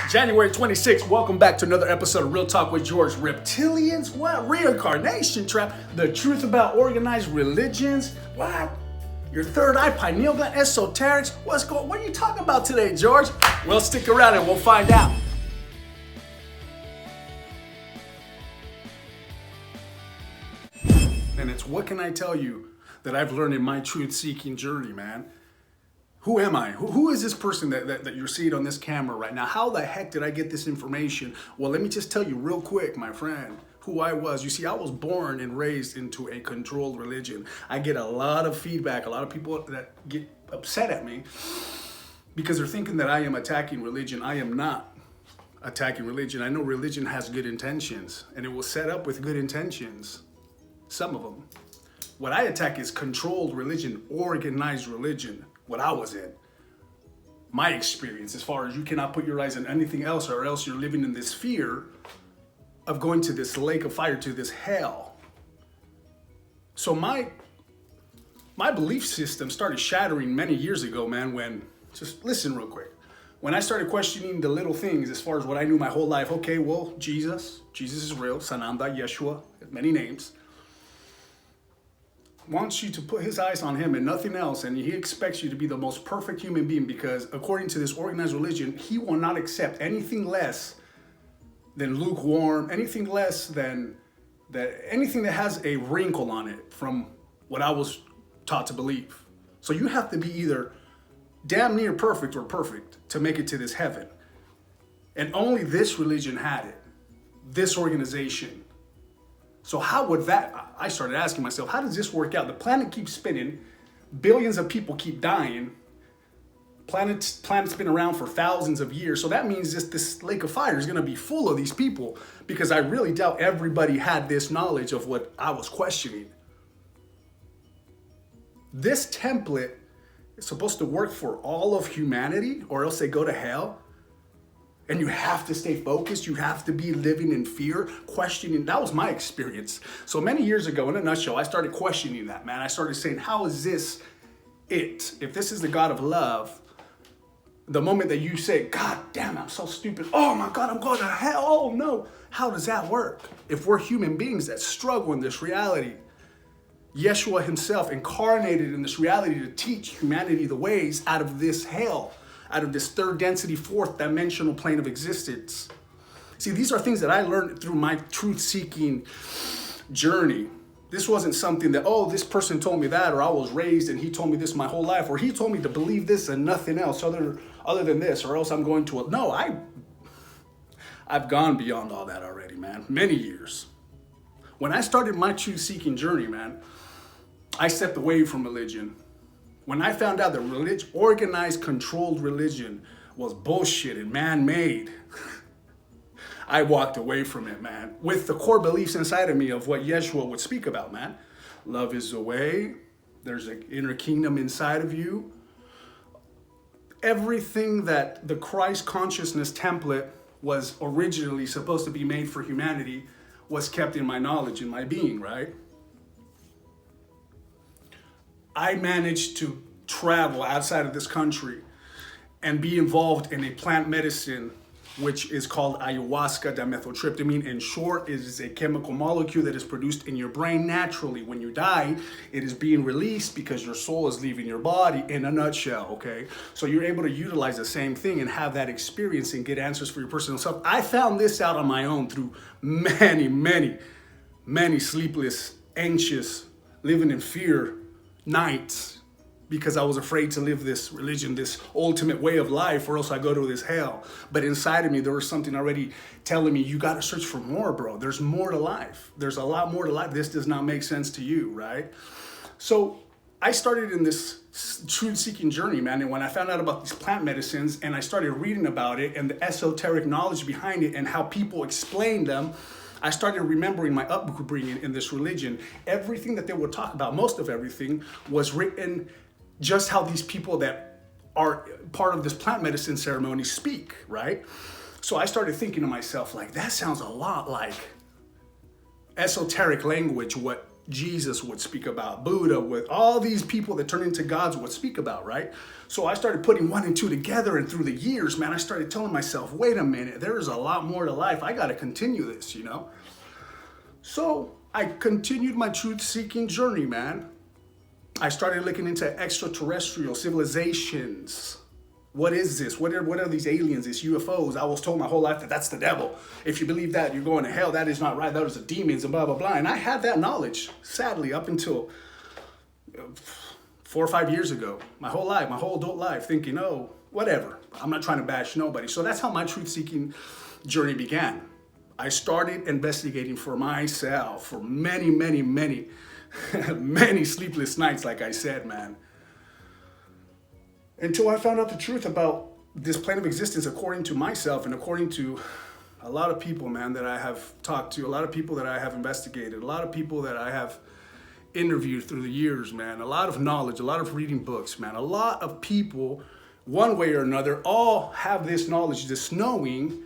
January 26th, welcome back to another episode of Real Talk with George. Reptilians? What? Reincarnation trap? The truth about organized religions? What? Your third eye, pineal gland, esoterics? What are you talking about today, George? Well, stick around and we'll find out. And it's what can I tell you that I've learned in my truth-seeking journey, man? Who am I? Who is this person that you're seeing on this camera right now? How the heck did I get this information? Well, let me just tell you real quick, my friend, who I was. You see, I was born and raised into a controlled religion. I get a lot of feedback, a lot of people that get upset at me because they're thinking that I am attacking religion. I am not attacking religion. I know religion has good intentions, and it was set up with good intentions. Some of them. What I attack is controlled religion, organized religion. What I was in, my experience, as far as you cannot put your eyes on anything else, or else you're living in this fear of going to this lake of fire, to this hell. So my belief system started shattering many years ago, man, when, just listen real quick. When I started questioning the little things as far as what I knew my whole life, okay, well, Jesus is real, Sananda, Yeshua, many names. Wants you to put his eyes on him and nothing else, and he expects you to be the most perfect human being, because according to this organized religion, he will not accept anything less than lukewarm, anything less than anything that has a wrinkle on it, from what I was taught to believe. So you have to be either damn near perfect or perfect to make it to this heaven. And only this religion had it, this organization. So how would that, I started asking myself, how does this work out? The planet keeps spinning, billions of people keep dying, planet's been around for thousands of years. So that means this lake of fire is gonna be full of these people, because I really doubt everybody had this knowledge of what I was questioning. This template is supposed to work for all of humanity, or else they go to hell. And you have to stay focused. You have to be living in fear, questioning. That was my experience. So many years ago, in a nutshell, I started questioning that, man. I started saying, how is this it? If this is the God of love, the moment that you say, God damn, I'm so stupid. Oh my God, I'm going to hell. Oh no. How does that work? If we're human beings that struggle in this reality, Yeshua himself incarnated in this reality to teach humanity the ways out of this hell, out of this third density, fourth dimensional plane of existence. See, these are things that I learned through my truth-seeking journey. This wasn't something that, oh, this person told me that, or I was raised and he told me this my whole life, or he told me to believe this and nothing else other than this, or else I'm going to, no, I've gone beyond all that already, man, many years. When I started my truth-seeking journey, man, I stepped away from religion. When I found out that organized, controlled religion was bullshit and man-made, I walked away from it, man, with the core beliefs inside of me of what Yeshua would speak about, man. Love is the way. There's an inner kingdom inside of you. Everything that the Christ consciousness template was originally supposed to be made for humanity was kept in my knowledge, in my being, right? I managed to travel outside of this country and be involved in a plant medicine, which is called ayahuasca dimethyltryptamine. In short, it is a chemical molecule that is produced in your brain naturally. When you die, it is being released because your soul is leaving your body, in a nutshell, okay? So you're able to utilize the same thing and have that experience and get answers for your personal self. I found this out on my own through many sleepless, anxious, living in fear nights, because I was afraid to live this religion, this ultimate way of life, or else I go to this hell. But inside of me, there was something already telling me, you got to search for more, bro. There's more to life. There's a lot more to life. This does not make sense to you, right? So I started in this truth-seeking journey, man. And when I found out about these plant medicines and I started reading about it and the esoteric knowledge behind it and how people explain them, I started remembering my upbringing in this religion. Everything that they would talk about, most of everything, was written just how these people that are part of this plant medicine ceremony speak, right? So I started thinking to myself, like, that sounds a lot like esoteric language, what Jesus would speak about, Buddha, with all these people that turn into gods would speak about, right? So I started putting one and two together, and through the years, man, I started telling myself, wait a minute, there is a lot more to life. I got to continue this, you know? So I continued my truth-seeking journey, man. I started looking into extraterrestrial civilizations. What is this? What are these aliens, these UFOs? I was told my whole life that that's the devil. If you believe that, you're going to hell. That is not right. Those are demons and blah, blah, blah. And I had that knowledge, sadly, up until 4 or 5 years ago. My whole life, my whole adult life, thinking, oh, whatever. I'm not trying to bash nobody. So that's how my truth-seeking journey began. I started investigating for myself for many, many, many, many sleepless nights, like I said, man. Until I found out the truth about this plane of existence according to myself and according to a lot of people, man, that I have talked to, a lot of people that I have investigated, a lot of people that I have interviewed through the years, man, a lot of knowledge, a lot of reading books, man, a lot of people, one way or another, all have this knowledge, this knowing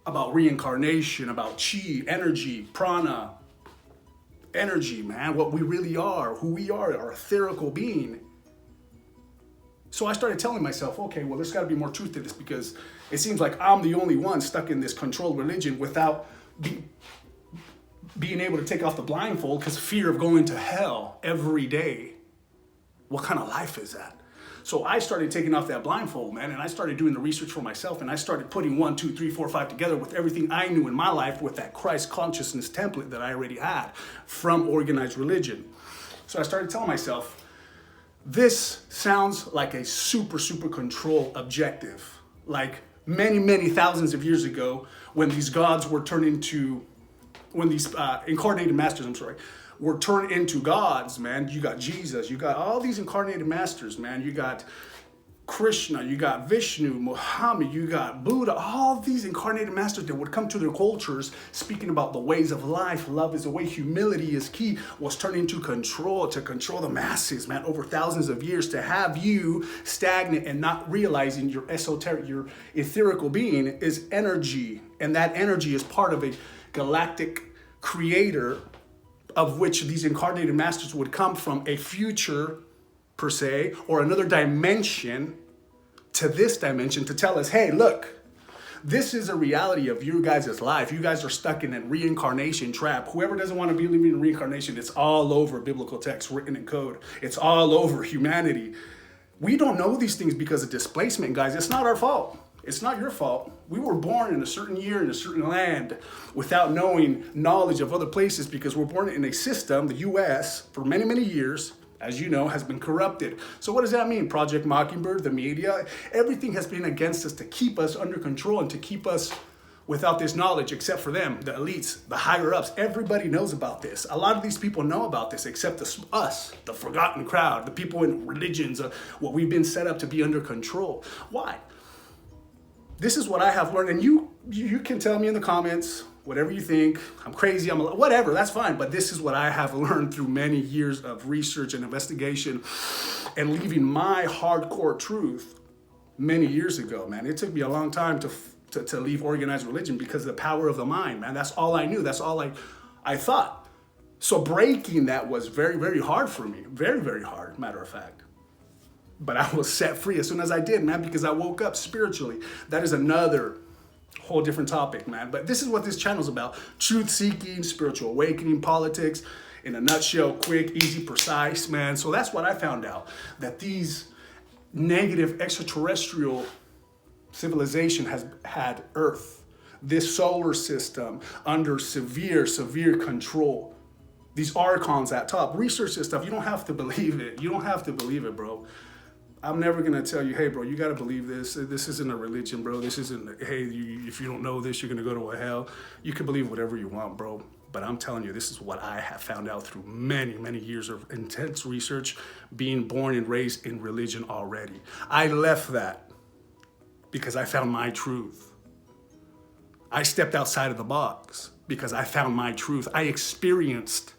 about reincarnation, about chi, energy, prana, energy, man, what we really are, who we are, our etherical being. So I started telling myself, okay, well, there's got to be more truth to this, because it seems like I'm the only one stuck in this controlled religion without being able to take off the blindfold because fear of going to hell every day. What kind of life is that? So I started taking off that blindfold, man, and I started doing the research for myself, and I started putting 1, 2, 3, 4, 5 together with everything I knew in my life with that Christ consciousness template that I already had from organized religion. So I started telling myself, this sounds like a super, super control objective. Like many, many thousands of years ago, when these gods were turned into, when these incarnated masters, were turned into gods, man. You got Jesus, you got all these incarnated masters, man. You got Krishna, you got Vishnu, Muhammad, you got Buddha, all these incarnated masters that would come to their cultures speaking about the ways of life. Love is the way, humility is key, was turned into control, to control the masses, man, over thousands of years, to have you stagnant and not realizing your esoteric, your etherical being is energy. And that energy is part of a galactic creator of which these incarnated masters would come from, a future per se, or another dimension to this dimension to tell us, hey, look, this is a reality of you guys' life. You guys are stuck in a reincarnation trap. Whoever doesn't want to believe in reincarnation, it's all over biblical text written in code. It's all over humanity. We don't know these things because of displacement, guys. It's not our fault. It's not your fault. We were born in a certain year in a certain land without knowing knowledge of other places, because we're born in a system, the US, for many, many years, as you know, has been corrupted. So what does that mean? Project Mockingbird, the media, everything has been against us to keep us under control and to keep us without this knowledge, except for them, the elites, the higher ups. Everybody knows about this. A lot of these people know about this, except us, the forgotten crowd, the people in religions, what we've been set up to be under control. Why? This is what I have learned, and you can tell me in the comments whatever you think. I'm crazy, whatever, that's fine. But this is what I have learned through many years of research and investigation and leaving my hardcore truth many years ago, man. It took me a long time to leave organized religion because of the power of the mind, man. That's all I knew. That's all I thought. So breaking that was very, very hard for me. Very, very hard, matter of fact. But I was set free as soon as I did, man, because I woke up spiritually. That is another whole different topic, man. But this is what this channel is about. Truth-seeking, spiritual awakening, politics, in a nutshell, quick, easy, precise, man. So that's what I found out, that these negative extraterrestrial civilization has had Earth, this solar system, under severe, severe control. These archons at top. Research this stuff. You don't have to believe it. You don't have to believe it, bro. I'm never going to tell you, hey, bro, you got to believe this. This isn't a religion, bro. This isn't, hey, if you don't know this, you're going to go to a hell. You can believe whatever you want, bro. But I'm telling you, this is what I have found out through many, many years of intense research, being born and raised in religion already. I left that because I found my truth. I stepped outside of the box because I found my truth. I experienced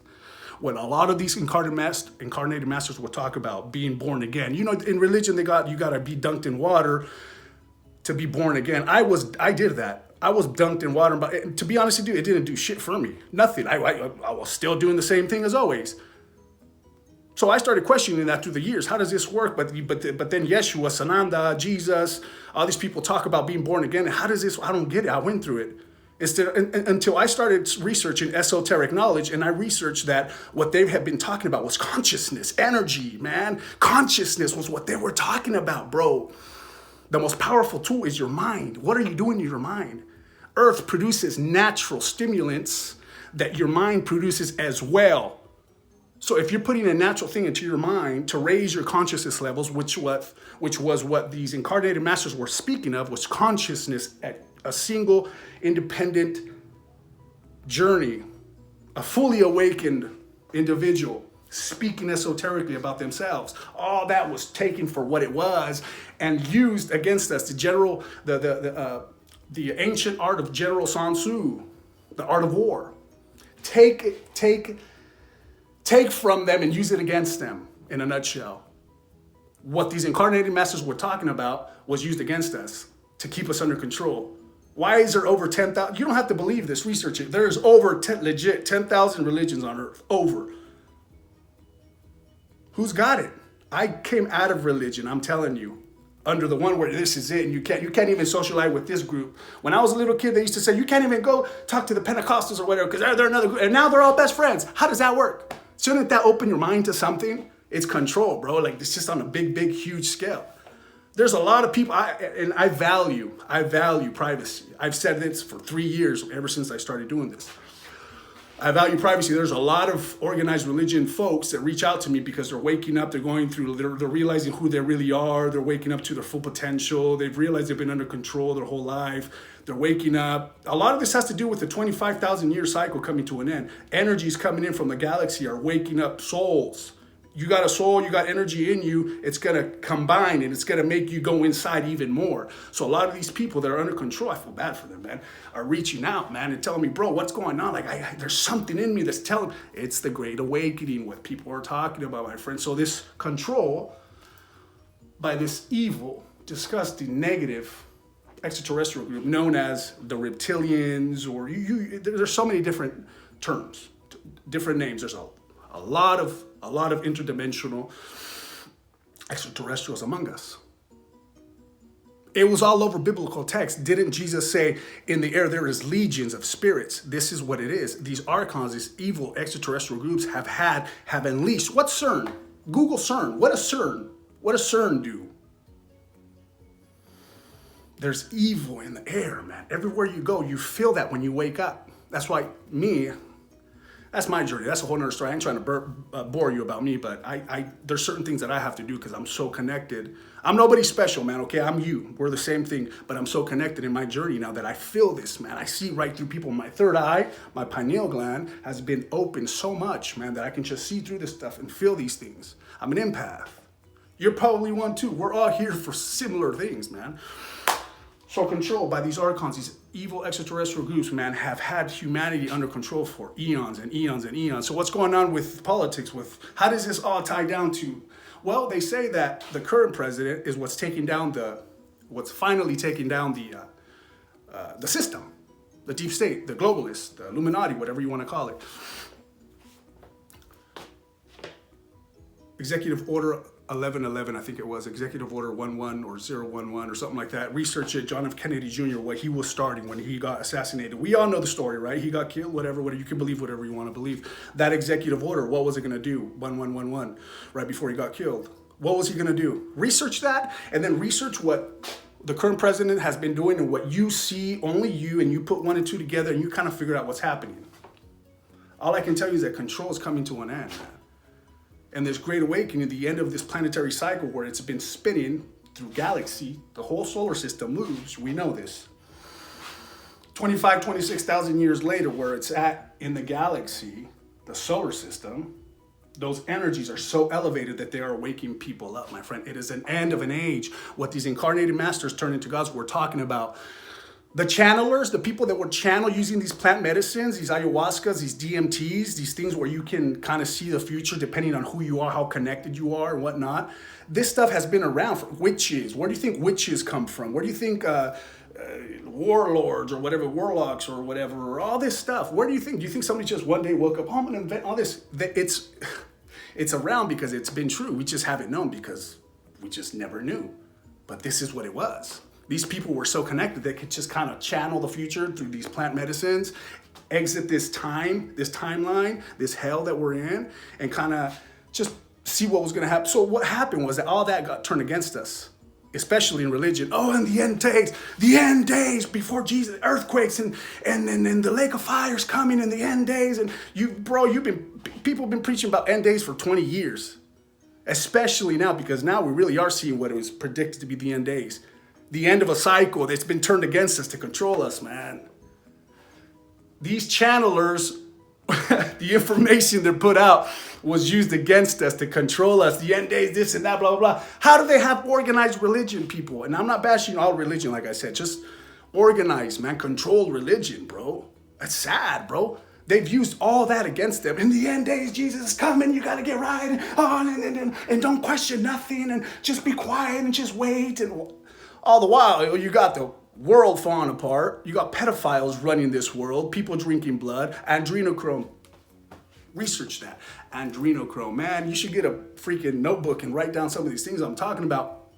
what a lot of these incarnated masters will talk about, being born again. You know, in religion, you got to be dunked in water. to be born again. I did that. I was dunked in water, but to be honest with you, it didn't do shit for me. Nothing. I was still doing the same thing as always. So I started questioning that through the years. How does this work? But then Yeshua, Sananda, Jesus, all these people talk about being born again. How does this? I don't get it. I went through it. Until I started researching esoteric knowledge, and I researched that what they had been talking about was consciousness, energy, man. Consciousness was what they were talking about, bro. The most powerful tool is your mind. What are you doing in your mind? Earth produces natural stimulants that your mind produces as well. So if you're putting a natural thing into your mind to raise your consciousness levels, which was what these incarnated masters were speaking of, was consciousness at a single independent journey, a fully awakened individual speaking esoterically about themselves. All that was taken for what it was and used against us. The ancient art of General Sun Tzu, the art of war. Take from them and use it against them in a nutshell. What these incarnated masters were talking about was used against us to keep us under control. Why is there over 10,000? You don't have to believe this, research it. There's over 10,000 religions on earth, over. Who's got it? I came out of religion, I'm telling you, under the one where this is it, and you can't even socialize with this group. When I was a little kid, they used to say, you can't even go talk to the Pentecostals or whatever, because they're another group, and now they're all best friends. How does that work? Shouldn't that open your mind to something? It's control, bro. Like, it's just on a big, huge scale. There's a lot of people, I value privacy. I've said this for 3 years, ever since I started doing this. I value privacy. There's a lot of organized religion folks that reach out to me because they're waking up, they're going through, they're realizing who they really are, they're waking up to their full potential, they've realized they've been under control their whole life, they're waking up. A lot of this has to do with the 25,000 year cycle coming to an end. Energies coming in from the galaxy are waking up souls. You got a soul, you got energy in you, it's going to combine and it's going to make you go inside even more. So a lot of these people that are under control, I feel bad for them, man, are reaching out, man, and telling me, bro, what's going on? Like, there's something in me that's telling me. It's the Great Awakening, what people are talking about, my friend. So this control by this evil, disgusting, negative extraterrestrial group known as the Reptilians, or there's so many different terms, different names. There's a lot of interdimensional extraterrestrials among us. It was all over biblical text. Didn't Jesus say, in the air there is legions of spirits? This is what it is. These archons, these evil extraterrestrial groups have unleashed. What's CERN? Google CERN. What does CERN? What does CERN do? There's evil in the air, man. Everywhere you go, you feel that when you wake up. That's why that's my journey. That's a whole nother story. I ain't trying to bore you about me, but there's certain things that I have to do because I'm so connected. I'm nobody special, man, okay? I'm you. We're the same thing, but I'm so connected in my journey now that I feel this, man. I see right through people. My third eye, my pineal gland has been open so much, man, that I can just see through this stuff and feel these things. I'm an empath. You're probably one too. We're all here for similar things, man. So controlled by these archons, these evil extraterrestrial groups, man, have had humanity under control for eons and eons and eons. So what's going on with politics? How does this all tie down to? Well, they say that the current president is what's finally taking down the system, the deep state, the globalists, the Illuminati, whatever you want to call it. Executive Order 1111, I think it was, Executive Order 11 or 011 or something like that. Research it, John F. Kennedy Jr., what he was starting when he got assassinated. We all know the story, right? He got killed, whatever, you can believe whatever you want to believe. That executive order, what was it going to do? 1111, right before he got killed. What was he going to do? Research that, and then research what the current president has been doing and what you see, only you, and you put 1 and 2 together and you kind of figure out what's happening. All I can tell you is that control is coming to an end, man. And this Great Awakening, the end of this planetary cycle where it's been spinning through galaxy, the whole solar system moves, we know this. 26,000 years later, where it's at in the galaxy, the solar system, those energies are so elevated that they are waking people up, my friend. It is an end of an age. What these incarnated masters turn into gods we're talking about, The channelers, the people that were channel using these plant medicines, these ayahuascas, these DMTs, these things where you can kind of see the future depending on who you are, how connected you are, and whatnot. This stuff has been around for witches. Where do you think witches come from? Where do you think warlords or whatever, warlocks or whatever, or all this stuff? Where do you think? Do you think somebody just one day woke up, oh, I'm gonna invent all this? It's around because it's been true. We just haven't known because we just never knew. But this is what it was. These people were so connected they could just kind of channel the future through these plant medicines, exit this timeline, this hell that we're in, and kind of just see what was going to happen. So what happened was that all that got turned against us, especially in religion. Oh, in the end days before Jesus, earthquakes and the lake of fire's coming in the end days. And people have been preaching about end days for 20 years, especially now, because now we really are seeing what it was predicted to be the end days. The end of a cycle that's been turned against us to control us, man. These channelers, the information they put out was used against us to control us. The end days, this and that, blah, blah, blah. How do they have organized religion, people? And I'm not bashing all religion, like I said. Just organized, man. Controlled religion, bro. That's sad, bro. They've used all that against them. In the end days, Jesus is coming. You got to get right. And don't question nothing. And just be quiet and just wait. And all the while, you got the world falling apart. You got pedophiles running this world. People drinking blood. Adrenochrome. Research that. Adrenochrome. Man, you should get a freaking notebook and write down some of these things I'm talking about.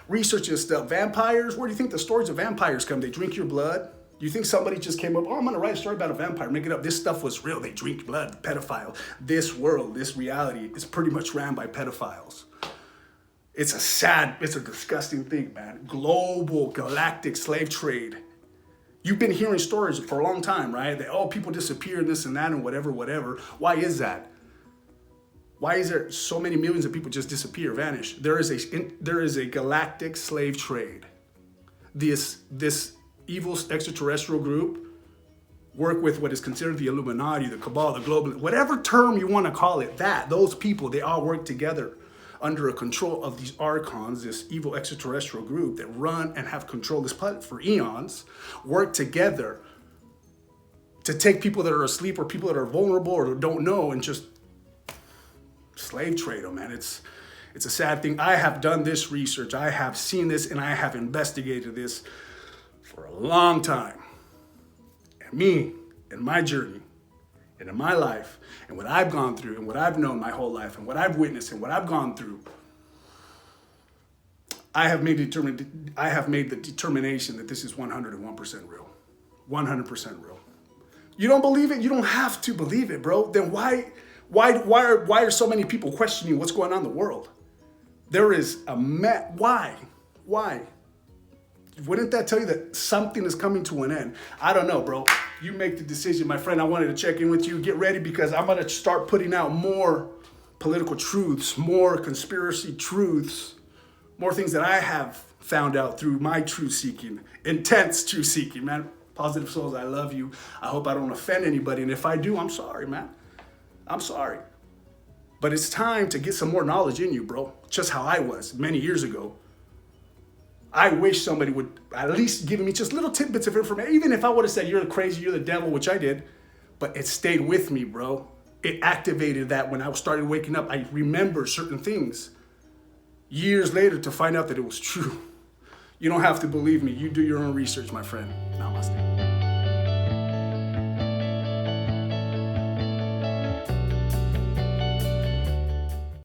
Research this stuff. Vampires. Where do you think the stories of vampires come? They drink your blood. You think somebody just came up, oh, I'm going to write a story about a vampire, make it up. This stuff was real. They drink blood, pedophile. This world, this reality is pretty much ran by pedophiles. It's a disgusting thing, man. Global, galactic slave trade. You've been hearing stories for a long time, right? That, oh, people disappear and this and that and whatever. Why is that? Why is there so many millions of people just disappear, vanish? There is a galactic slave trade. This evil extraterrestrial group work with what is considered the Illuminati, the Cabal, the Global, whatever term you want to call it, those people, they all work together under a control of these archons, this evil extraterrestrial group that run and have controlled this planet for eons, work together to take people that are asleep or people that are vulnerable or don't know and just slave trade them, man. It's a sad thing. I have done this research. I have seen this and I have investigated this for a long time. And me, in my journey, and in my life, and what I've gone through, and what I've known my whole life, and what I've witnessed, and what I've gone through, I have made the determination that this is 101% real. 100% real. You don't believe it? You don't have to believe it, bro. Then why are so many people questioning what's going on in the world? There is why? Wouldn't that tell you that something is coming to an end? I don't know, bro. You make the decision, my friend. I wanted to check in with you. Get ready because I'm going to start putting out more political truths, more conspiracy truths, more things that I have found out through my truth seeking, intense truth seeking, man. Positive souls, I love you. I hope I don't offend anybody. And if I do, I'm sorry, man. I'm sorry. But it's time to get some more knowledge in you, bro. Just how I was many years ago. I wish somebody would at least give me just little tidbits of information. Even if I would have said, you're crazy, you're the devil, which I did. But it stayed with me, bro. It activated that when I started waking up. I remember certain things years later to find out that it was true. You don't have to believe me. You do your own research, my friend. Namaste.